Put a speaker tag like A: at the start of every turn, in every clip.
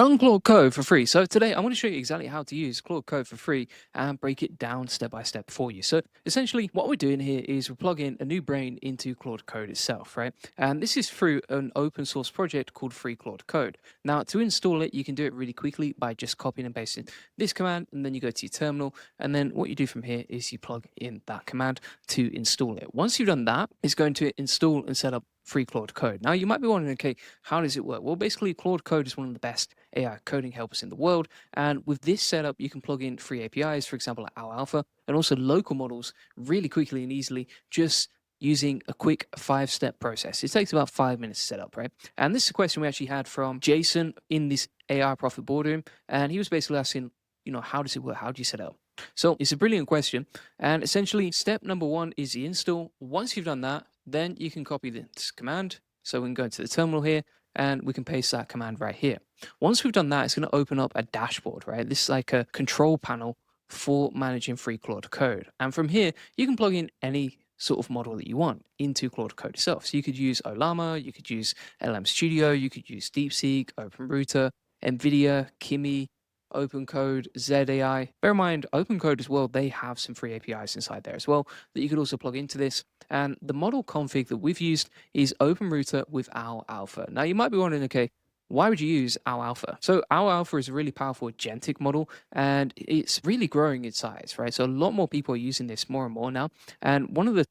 A: Run Claude Code for free. So today I want to show you exactly how to use Claude Code for free and break it down step by step for you. So essentially what we're doing here is we're plugging a new brain into Claude Code itself, right? And this is through an open source project called Free Claude Code. Now to install it, you can do it really quickly by just copying and pasting this command, and then you go to your terminal, and then what you do from here is you plug in that command to install it. Once you've done that, it's going to install and set up Free Claude Code. Now you might be wondering, okay, how does it work? Well, basically Claude Code is one of the best AI coding helpers in the world. And with this setup, you can plug in free APIs, for example, like OwlAlpha, and also local models really quickly and easily, just using a quick 5-step process. It takes about 5 minutes to set up, right? And this is a question we actually had from Jason in this AI Profit boardroom. And he was basically asking, how does it work? How do you set it up? So it's a brilliant question. And essentially, step number one is the install. Once you've done that, then you can copy this command. So we can go into the terminal here and we can paste that command right here. Once we've done that, it's going to open up a dashboard, right? This is like a control panel for managing free Claude Code. And from here, you can plug in any sort of model that you want into Claude Code itself. So you could use OwlAlpha, you could use LM Studio, you could use DeepSeek, OpenRouter, NVIDIA, Kimi, OpenCode, ZAI. Bear in mind, OpenCode as well, they have some free APIs inside there as well that you could also plug into this. And the model config that we've used is OpenRouter with OwlAlpha. Now you might be wondering, okay, why would you use OwlAlpha? So OwlAlpha is a really powerful agentic model and it's really growing in size, right? So a lot more people are using this more and more now. And one of the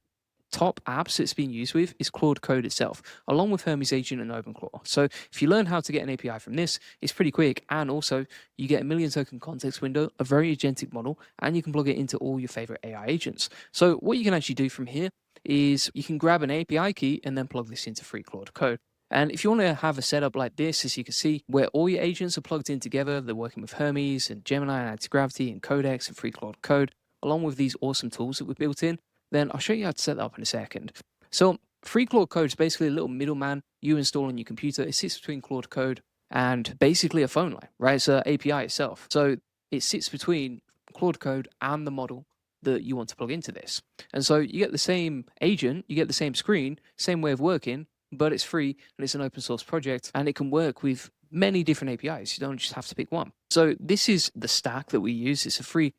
A: top apps it's being used with is Claude Code itself, along with Hermes Agent and OpenClaw. So if you learn how to get an API from this, it's pretty quick. And also you get a million token context window, a very agentic model, and you can plug it into all your favorite AI agents. So what you can actually do from here is you can grab an API key and then plug this into free Claude Code. And if you want to have a setup like this, as you can see, where all your agents are plugged in together, they're working with Hermes and Gemini and Antigravity and Codex and free Claude Code, along with these awesome tools that we've built in, then I'll show you how to set that up in a second. So free Claude Code is basically a little middleman you install on your computer. It sits between Claude Code and basically a phone line, right? It's an API itself. So it sits between Claude Code and the model that you want to plug into this. And so you get the same agent, you get the same screen, same way of working, but it's free and it's an open source project and it can work with many different APIs. You don't just have to pick one. So this is the stack that we use. It's a free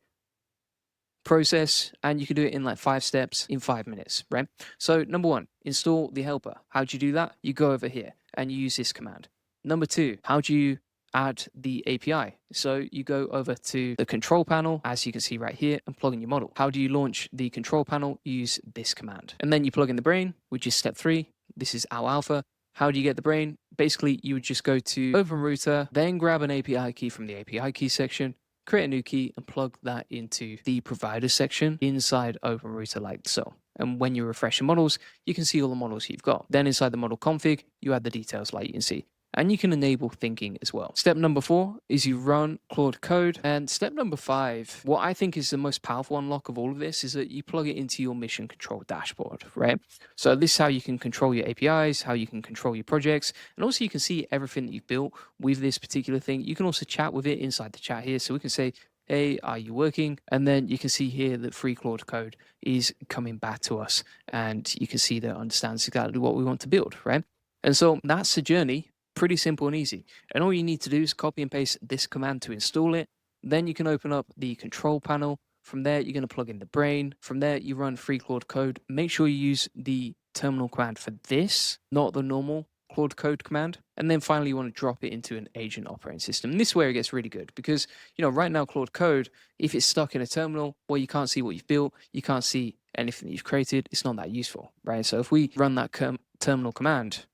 A: process and you can do it in like 5 steps in 5 minutes, right? So number one, install the helper. How do you do that? You go over here and you use this command. Number two, how do you add the API? So you go over to the control panel, as you can see right here, and plug in your model. How do you launch the control panel? Use this command. And then you plug in the brain, which is step 3. This is OwlAlpha. How do you get the brain? Basically, you would just go to OpenRouter, then grab an API key from the API key section, create a new key and plug that into the provider section inside OpenRouter like so. And when you refresh your models, you can see all the models you've got. Then inside the model config, you add the details like you can see. And you can enable thinking as well. Step number 4 is you run Claude Code. And step number 5, what I think is the most powerful unlock of all of this is that you plug it into your mission control dashboard, right? So this is how you can control your APIs, how you can control your projects, and also you can see everything that you've built with this particular thing. You can also chat with it inside the chat here. So we can say, hey, are you working? And then you can see here that free Claude Code is coming back to us. And you can see that it understands exactly what we want to build, right? And so that's the journey. Pretty simple and easy. And all you need to do is copy and paste this command to install it. Then you can open up the control panel. From there, you're going to plug in the brain. From there, you run free Claude Code. Make sure you use the terminal command for this, not the normal Claude Code command. And then finally, you want to drop it into an agent operating system. And this is where it gets really good because, right now, Claude Code, if it's stuck in a terminal, well, you can't see what you've built. You can't see anything that you've created. It's not that useful, right? So if we run that terminal command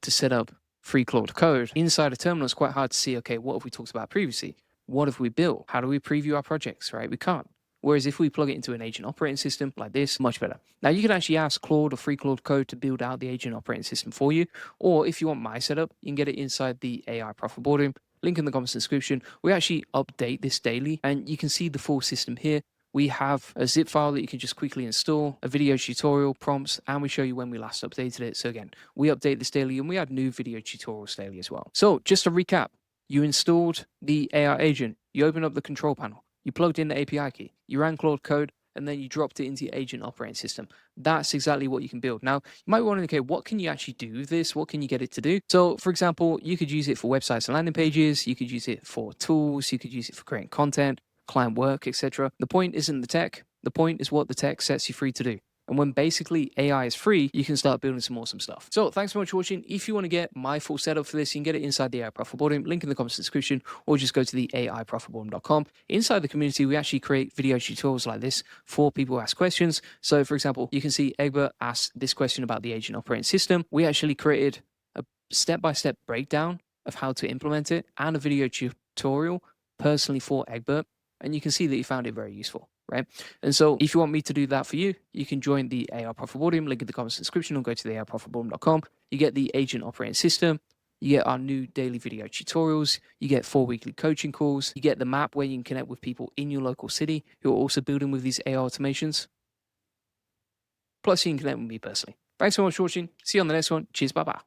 A: to set up free Claude Code inside a terminal, it's quite hard to see, okay, what have we talked about previously? What have we built? How do we preview our projects, right? We can't. Whereas if we plug it into an agent operating system like this, much better. Now you can actually ask Claude or free Claude Code to build out the agent operating system for you. Or if you want my setup, you can get it inside the AI Profit boardroom. Link in the comments description. We actually update this daily and you can see the full system here. We have a zip file that you can just quickly install, a video tutorial, prompts, and we show you when we last updated it. So again, we update this daily and we add new video tutorials daily as well. So just to recap, you installed the AI agent, you open up the control panel, you plugged in the API key, you ran Claude Code, and then you dropped it into your agent operating system. That's exactly what you can build. Now, you might wonder, okay, what can you actually do with this? What can you get it to do? So, for example, you could use it for websites and landing pages. You could use it for tools. You could use it for creating content, client work, etc. The point isn't the tech. The point is what the tech sets you free to do. And when basically AI is free, you can start building some awesome stuff. So thanks so much for watching. If you want to get my full setup for this, you can get it inside the AI Profit Boardroom, link in the comments description, or just go to the AIProfitBoardroom.com. Inside the community, we actually create video tutorials like this for people who ask questions. So for example, you can see Egbert asked this question about the agent operating system. We actually created a step-by-step breakdown of how to implement it and a video tutorial personally for Egbert. And you can see that he found it very useful, right? And so if you want me to do that for you, you can join the AI Profit Boardroom, link in the comments description, or go to the AIProfitBoardroom.com. You get the agent operating system, you get our new daily video tutorials, you get 4 weekly coaching calls, you get the map where you can connect with people in your local city who are also building with these AI automations. Plus you can connect with me personally. Thanks so much for watching. See you on the next one. Cheers, bye-bye.